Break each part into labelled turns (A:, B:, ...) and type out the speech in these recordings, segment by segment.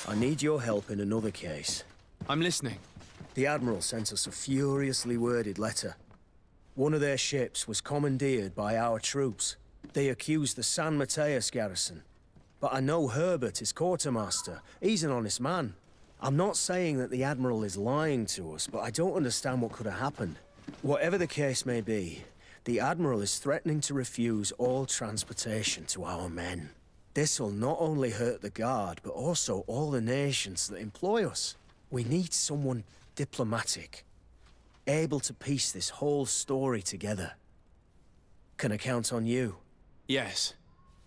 A: I need your help in another case.
B: I'm listening.
A: The Admiral sent us a furiously worded letter. One of their ships was commandeered by our troops. They accused the San Mateus garrison. But I know Herbert is quartermaster. He's an honest man. I'm not saying that the Admiral is lying to us, but I don't understand what could have happened. Whatever the case may be, the Admiral is threatening to refuse all transportation to our men. This will not only hurt the Guard, but also all the nations that employ us. We need someone diplomatic, able to piece this whole story together. Can I count on you?
B: Yes.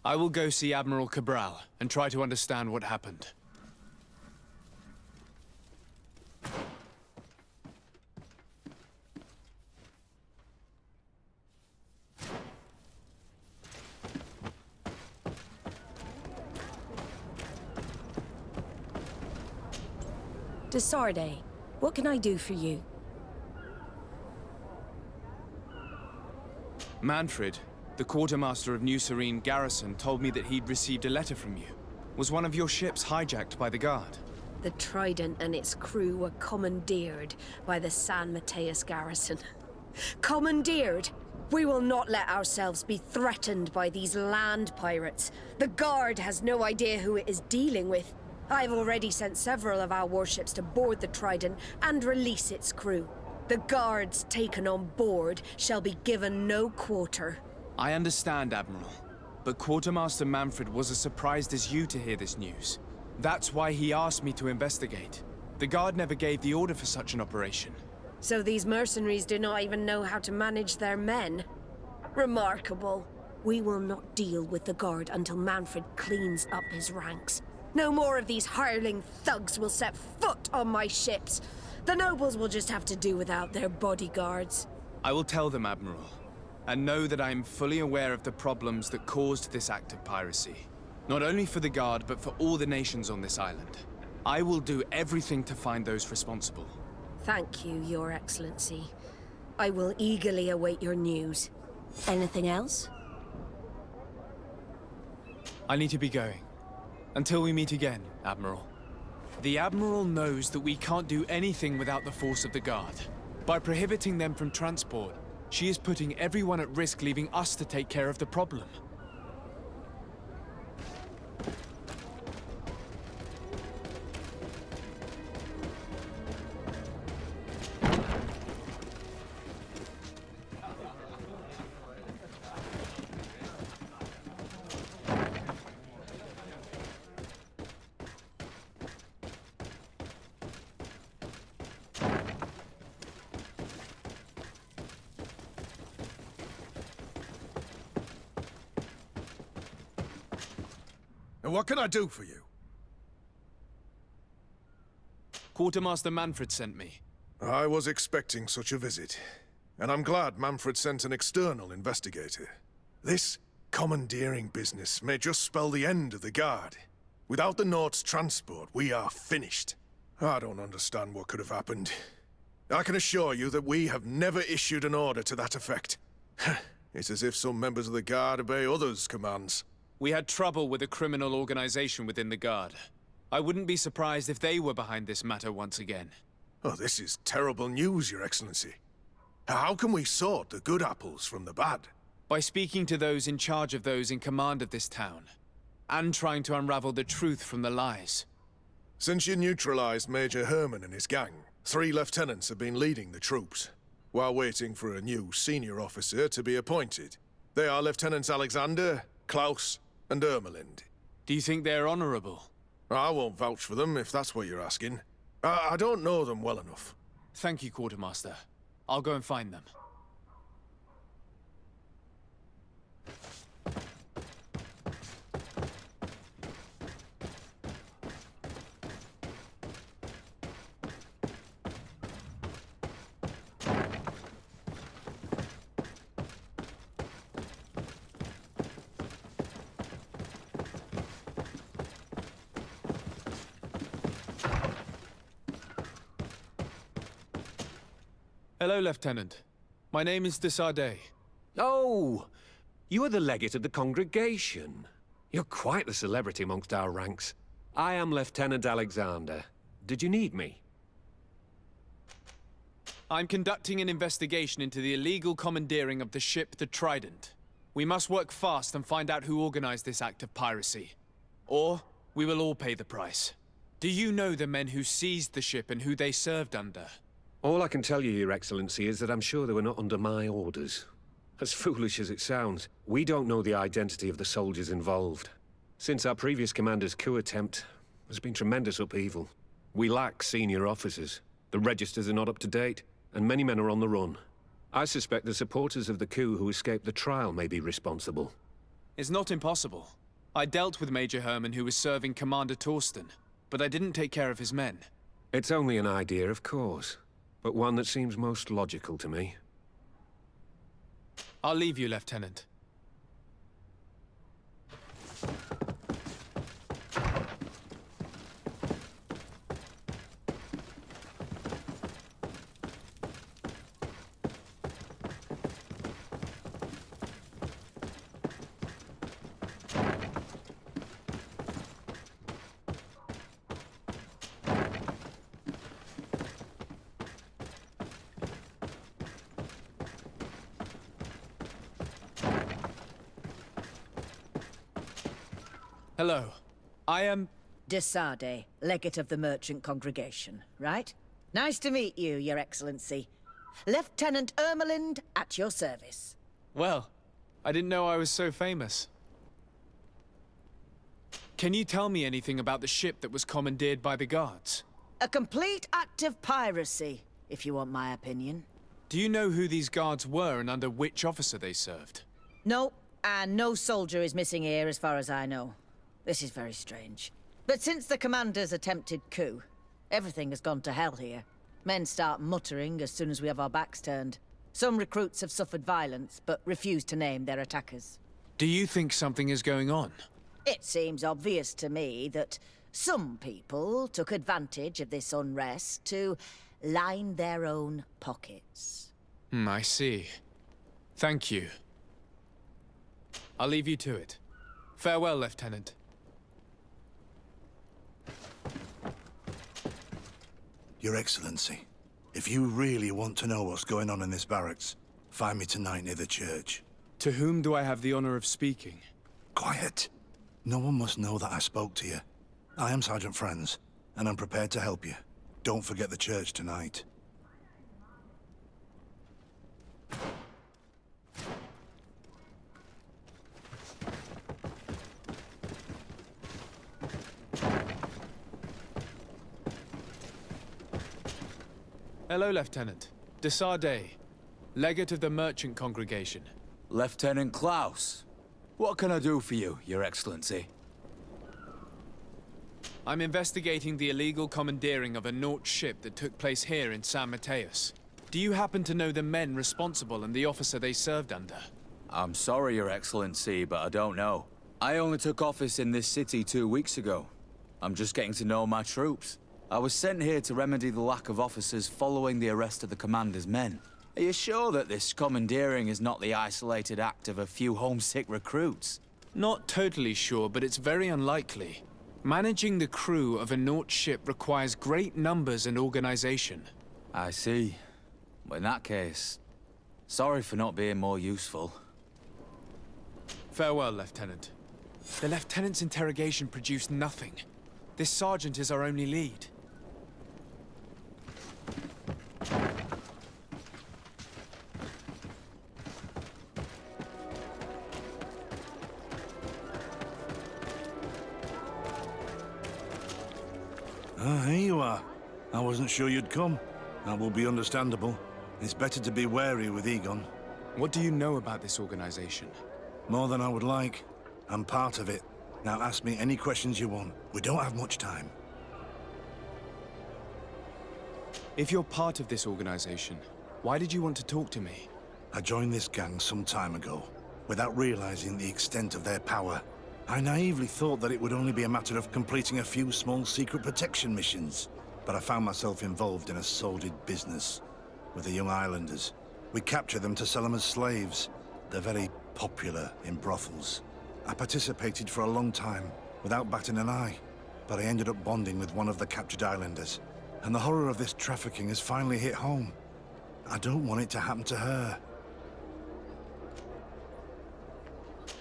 B: I will go see Admiral Cabral and try to understand what happened.
C: Desarde, what can I do for you?
B: Manfred, the quartermaster of New Serene Garrison, told me that he'd received a letter from you. Was one of your ships hijacked by the Guard?
C: The Trident and its crew were commandeered by the San Mateus garrison. Commandeered? We will not let ourselves be threatened by these land pirates. The Guard has no idea who it is dealing with. I've already sent several of our warships to board the Trident and release its crew. The Guards taken on board shall be given no quarter.
B: I understand, Admiral. But Quartermaster Manfred was as surprised as you to hear this news. That's why he asked me to investigate. The Guard never gave the order for such an operation.
C: So these mercenaries do not even know how to manage their men? Remarkable. We will not deal with the Guard until Manfred cleans up his ranks. No more of these hireling thugs will set foot on my ships. The nobles will just have to do without their bodyguards.
B: I will tell them, Admiral. And know that I am fully aware of the problems that caused this act of piracy. Not only for the Guard, but for all the nations on this island. I will do everything to find those responsible.
C: Thank you, Your Excellency. I will eagerly await your news. Anything else?
B: I need to be going. Until we meet again, Admiral. The Admiral knows that we can't do anything without the force of the Guard. By prohibiting them from transport, she is putting everyone at risk, leaving us to take care of the problem.
D: And what can I do for you?
B: Quartermaster Manfred sent me.
D: I was expecting such a visit. And I'm glad Manfred sent an external investigator. This commandeering business may just spell the end of the Guard. Without the Nord's transport, we are finished. I don't understand what could have happened. I can assure you that we have never issued an order to that effect. It's as if some members of the Guard obey others' commands.
B: We had trouble with a criminal organization within the Guard. I wouldn't be surprised if they were behind this matter once again.
D: Oh, this is terrible news, Your Excellency. How can we sort the good apples from the bad?
B: By speaking to those in charge of those in command of this town, and trying to unravel the truth from the lies.
D: Since you neutralized Major Herman and his gang, 3 lieutenants have been leading the troops, while waiting for a new senior officer to be appointed. They are Lieutenants Alexander, Klaus, and Ermelind.
B: Do you think they're honorable?
D: I won't vouch for them, if that's what you're asking. I don't know them well enough.
B: Thank you, Quartermaster. I'll go and find them. Hello, Lieutenant. My name is Desarde.
E: Oh, you are the legate of the congregation. You're quite the celebrity amongst our ranks. I am Lieutenant Alexander. Did you need me?
B: I'm conducting an investigation into the illegal commandeering of the ship the Trident. We must work fast and find out who organized this act of piracy. Or we will all pay the price. Do you know the men who seized the ship and who they served under?
E: All I can tell you, Your Excellency, is that I'm sure they were not under my orders. As foolish as it sounds, we don't know the identity of the soldiers involved. Since our previous commander's coup attempt, there's been tremendous upheaval. We lack senior officers. The registers are not up to date, and many men are on the run. I suspect the supporters of the coup who escaped the trial may be responsible.
B: It's not impossible. I dealt with Major Herman, who was serving Commander Torsten, but I didn't take care of his men.
E: It's only an idea, of course, but one that seems most logical to me.
B: I'll leave you, Lieutenant. Hello. I am...
F: Desade, legate of the merchant congregation, right? Nice to meet you, Your Excellency. Lieutenant Ermelind, at your service.
B: Well, I didn't know I was so famous. Can you tell me anything about the ship that was commandeered by the guards?
F: A complete act of piracy, if you want my opinion.
B: Do you know who these guards were and under which officer they served?
F: No, and no soldier is missing here as far as I know. This is very strange. But since the commander's attempted coup, everything has gone to hell here. Men start muttering as soon as we have our backs turned. Some recruits have suffered violence, but refuse to name their attackers.
B: Do you think something is going on?
F: It seems obvious to me that some people took advantage of this unrest to line their own pockets.
B: I see. Thank you. I'll leave you to it. Farewell, Lieutenant.
G: Your Excellency, if you really want to know what's going on in this barracks, find me tonight near the church.
B: To whom do I have the honor of speaking?
G: Quiet! No one must know that I spoke to you. I am Sergeant Franz, and I'm prepared to help you. Don't forget the church tonight.
B: Hello, Lieutenant. Desade, legate of the merchant congregation.
H: Lieutenant Klaus. What can I do for you, Your Excellency?
B: I'm investigating the illegal commandeering of a Naut ship that took place here in San Mateus. Do you happen to know the men responsible and the officer they served under?
H: I'm sorry, Your Excellency, but I don't know. I only took office in this city 2 weeks ago. I'm just getting to know my troops. I was sent here to remedy the lack of officers following the arrest of the commander's men. Are you sure that this commandeering is not the isolated act of a few homesick recruits?
B: Not totally sure, but it's very unlikely. Managing the crew of a Naut ship requires great numbers and organization.
H: I see. Well, in that case, sorry for not being more useful.
B: Farewell, Lieutenant. The Lieutenant's interrogation produced nothing. This sergeant is our only lead.
G: Ah, here you are. I wasn't sure you'd come. That will be understandable. It's better to be wary with Egon.
B: What do you know about this organization?
G: More than I would like. I'm part of it. Now ask me any questions you want. We don't have much time.
B: If you're part of this organization, why did you want to talk to me?
G: I joined this gang some time ago, without realizing the extent of their power. I naively thought that it would only be a matter of completing a few small secret protection missions. But I found myself involved in a sordid business with the young islanders. We capture them to sell them as slaves. They're very popular in brothels. I participated for a long time, without batting an eye. but I ended up bonding with one of the captured islanders. And the horror of this trafficking has finally hit home. I don't want it to happen to her.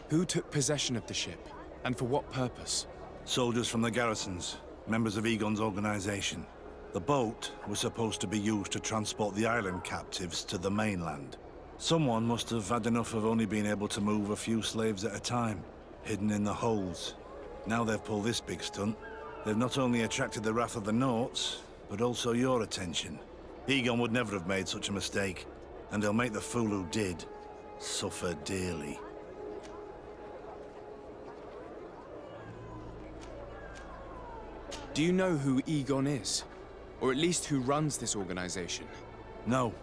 B: Who took possession of the ship, and for what purpose?
G: Soldiers from the garrisons, members of Egon's organization. The boat was supposed to be used to transport the island captives to the mainland. Someone must have had enough of only being able to move a few slaves at a time, hidden in the holds. Now they've pulled this big stunt. They've not only attracted the wrath of the Nauts, but also your attention. Egon would never have made such a mistake, and he'll make the fool who did suffer dearly.
B: Do you know who Egon is? Or at least who runs this organization?
G: No.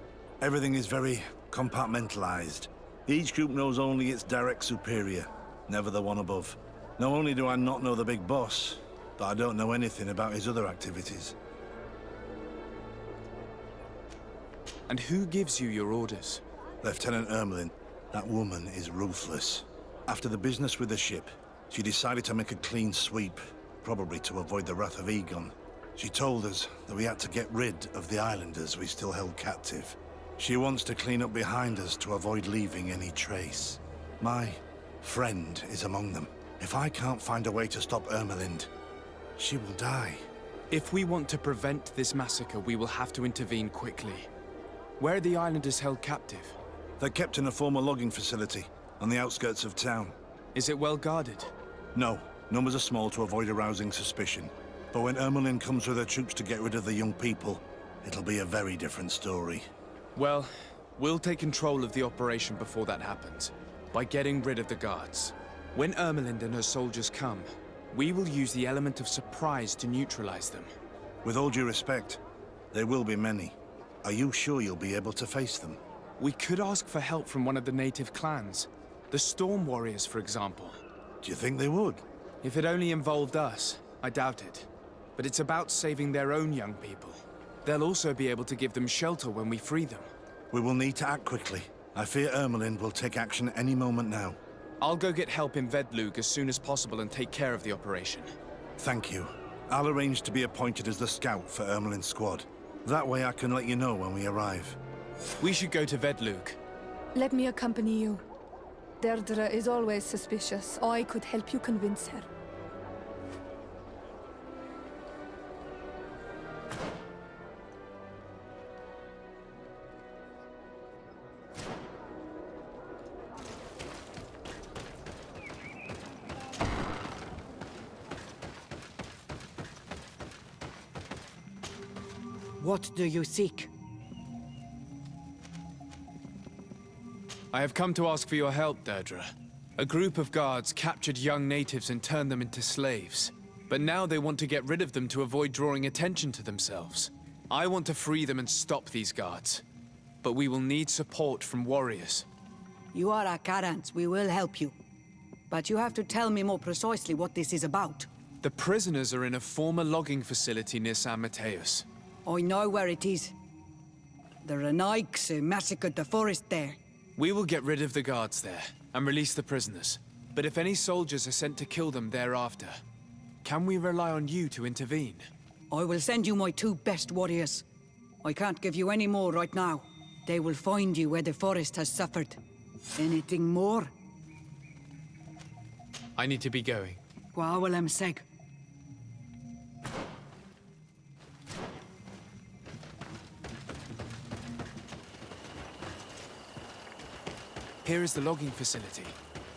G: Everything is very compartmentalized. Each group knows only its direct superior, never the one above. Not only do I not know the big boss, but I don't know anything about his other activities.
B: And who gives you your orders?
G: Lieutenant Ermelin. That woman is ruthless. After the business with the ship, she decided to make a clean sweep, probably to avoid the wrath of Egon. She told us that we had to get rid of the islanders we still held captive. She wants to clean up behind us to avoid leaving any trace. My friend is among them. If I can't find a way to stop Ermelind, she will die.
B: If we want to prevent this massacre, we will have to intervene quickly. Where are the islanders held captive?
G: They're kept in a former logging facility on the outskirts of town.
B: Is it well guarded?
G: No, numbers are small to avoid arousing suspicion. But when Ermelin comes with her troops to get rid of the young people, it'll be a very different story.
B: Well, we'll take control of the operation before that happens, by getting rid of the guards. When Ermelind and her soldiers come, we will use the element of surprise to neutralize them.
G: With all due respect, there will be many. Are you sure you'll be able to face them?
B: We could ask for help from one of the native clans. The Storm Warriors, for example.
G: Do you think they would?
B: If it only involved us, I doubt it. But it's about saving their own young people. They'll also be able to give them shelter when we free them.
G: We will need to act quickly. I fear Ermelin will take action any moment now.
B: I'll go get help in Vedlug as soon as possible and take care of the operation.
G: Thank you. I'll arrange to be appointed as the scout for Ermelin's squad. That way I can let you know when we arrive.
B: We should go to Vedlug.
I: Let me accompany you. Deirdre is always suspicious. I could help you convince her.
J: What do you seek?
B: I have come to ask for your help, Deirdre. A group of guards captured young natives and turned them into slaves. But now they want to get rid of them to avoid drawing attention to themselves. I want to free them and stop these guards. But we will need support from warriors.
J: You are a Karans. We will help you. But you have to tell me more precisely what this is about.
B: The prisoners are in a former logging facility near San Mateus.
J: I know where it is. The Renaiks massacred the forest there.
B: We will get rid of the guards there and release the prisoners. But if any soldiers are sent to kill them thereafter, can we rely on you to intervene?
J: I will send you my 2 best warriors. I can't give you any more right now. They will find you where the forest has suffered. Anything more?
B: I need to be going.
J: Gwawalem seg.
B: Here is the logging facility.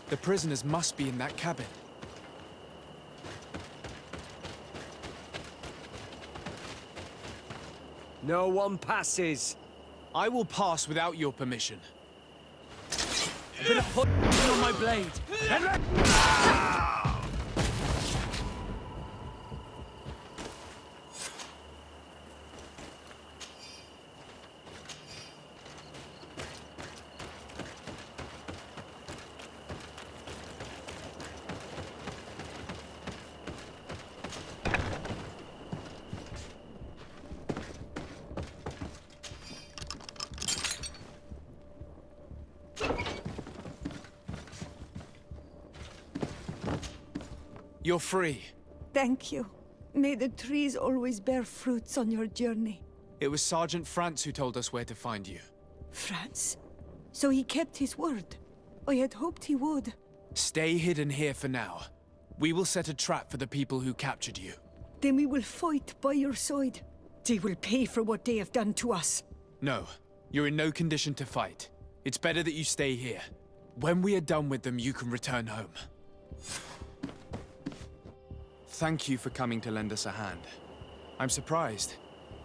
B: The prisoners must be in that cabin.
K: No one passes.
B: I will pass without your permission.
K: Put a poison on my blade.
B: You're free.
I: Thank you. May the trees always bear fruits on your journey.
B: It was Sergeant France who told us where to find you.
I: France? So he kept his word. I had hoped he would.
B: Stay hidden here for now. We will set a trap for the people who captured you.
I: Then we will fight by your side. They will pay for what they have done to us.
B: No, you're in no condition to fight. It's better that you stay here. When we are done with them, you can return home. Thank you for coming to lend us a hand. I'm surprised.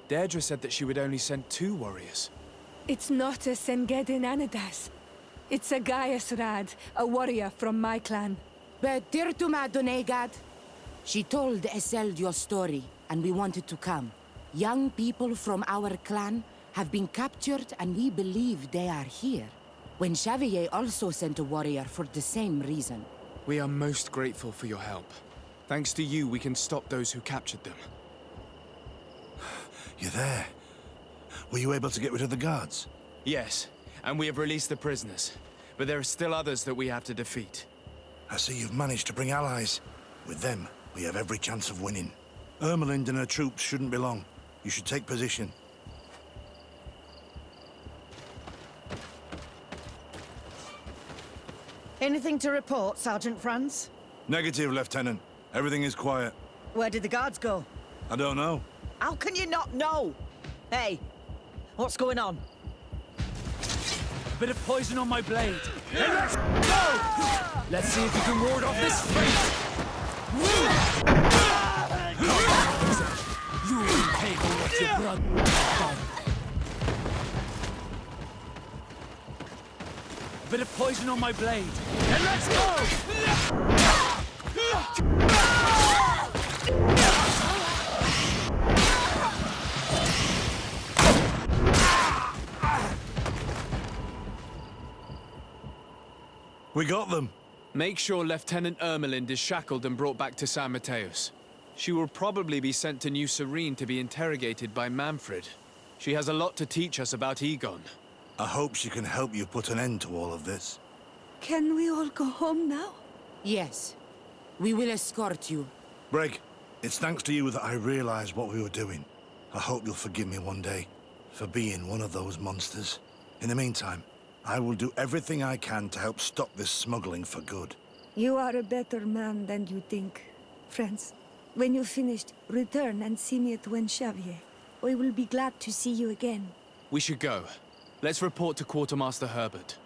B: Deirdre said that she would only send 2 warriors.
I: It's not a Sengedin Anadas. It's a Gaius Rad, a warrior from my clan.
L: But Tirtuma Donegad, she told Eseld your story, and we wanted to come. Young people from our clan have been captured, and we believe they are here. When Xavier also sent a warrior for the same reason.
B: We are most grateful for your help. Thanks to you, we can stop those who captured them.
G: You're there. Were you able to get rid of the guards?
B: Yes, and we have released the prisoners. But there are still others that we have to defeat.
G: I see you've managed to bring allies. With them, we have every chance of winning. Ermelind and her troops shouldn't be long. You should take position.
F: Anything to report, Sergeant Franz?
G: Negative, Lieutenant. Everything is quiet.
F: Where did the guards go?
G: I don't know.
F: How can you not know? Hey, what's going on?
K: Bit of poison on my blade. Hey, let's go! Let's see if you can ward off this fate! You will pay for what your brother done. Bit of poison on my blade. And let's go!
G: We got them.
B: Make sure Lieutenant Ermelind is shackled and brought back to San Mateus. She will probably be sent to New Serene to be interrogated by Manfred. She has a lot to teach us about Egon.
G: I hope she can help you put an end to all of this.
I: Can we all go home now?
L: Yes. We will escort you.
G: Breg, it's thanks to you that I realized what we were doing. I hope you'll forgive me one day for being one of those monsters. In the meantime, I will do everything I can to help stop this smuggling for good.
I: You are a better man than you think, friends. When you're finished, return and see me at Xavier. I will be glad to see you again.
B: We should go. Let's report to Quartermaster Herbert.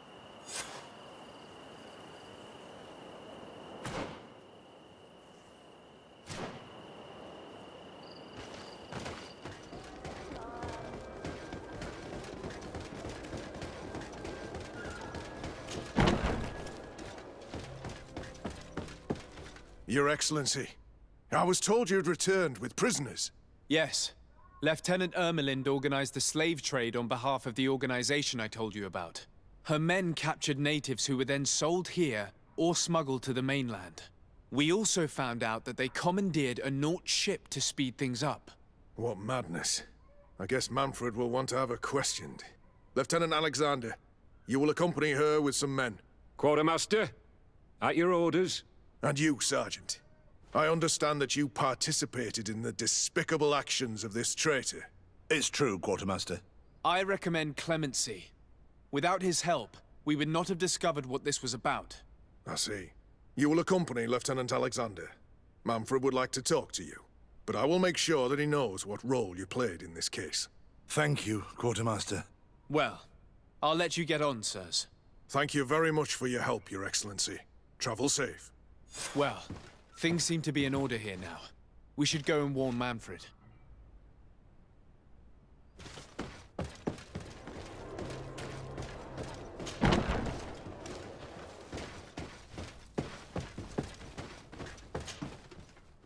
D: Your Excellency, I was told you'd returned with prisoners.
B: Yes. Lieutenant Ermelind organized the slave trade on behalf of the organization I told you about. Her men captured natives who were then sold here or smuggled to the mainland. We also found out that they commandeered a Naut ship to speed things up.
D: What madness. I guess Manfred will want to have her questioned. Lieutenant Alexander, you will accompany her with some men.
E: Quartermaster, at your orders.
D: And you, Sergeant. I understand that you participated in the despicable actions of this traitor.
G: It's true, Quartermaster.
B: I recommend clemency. Without his help, we would not have discovered what this was about.
D: I see. You will accompany Lieutenant Alexander. Manfred would like to talk to you, but I will make sure that he knows what role you played in this case.
G: Thank you, Quartermaster.
B: Well, I'll let you get on, sirs.
D: Thank you very much for your help, Your Excellency. Travel safe.
B: Well, things seem to be in order here now. We should go and warn Manfred.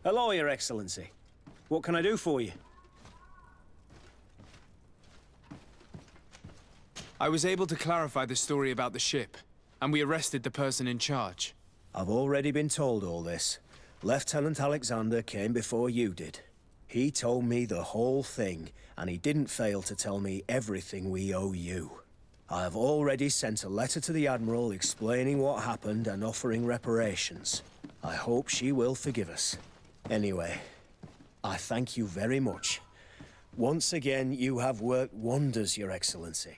A: Hello, Your Excellency. What can I do for you?
B: I was able to clarify the story about the ship, and we arrested the person in charge.
A: I've already been told all this. Lieutenant Alexander came before you did. He told me the whole thing, and he didn't fail to tell me everything we owe you. I have already sent a letter to the Admiral explaining what happened and offering reparations. I hope she will forgive us. Anyway, I thank you very much. Once again, you have worked wonders, Your Excellency.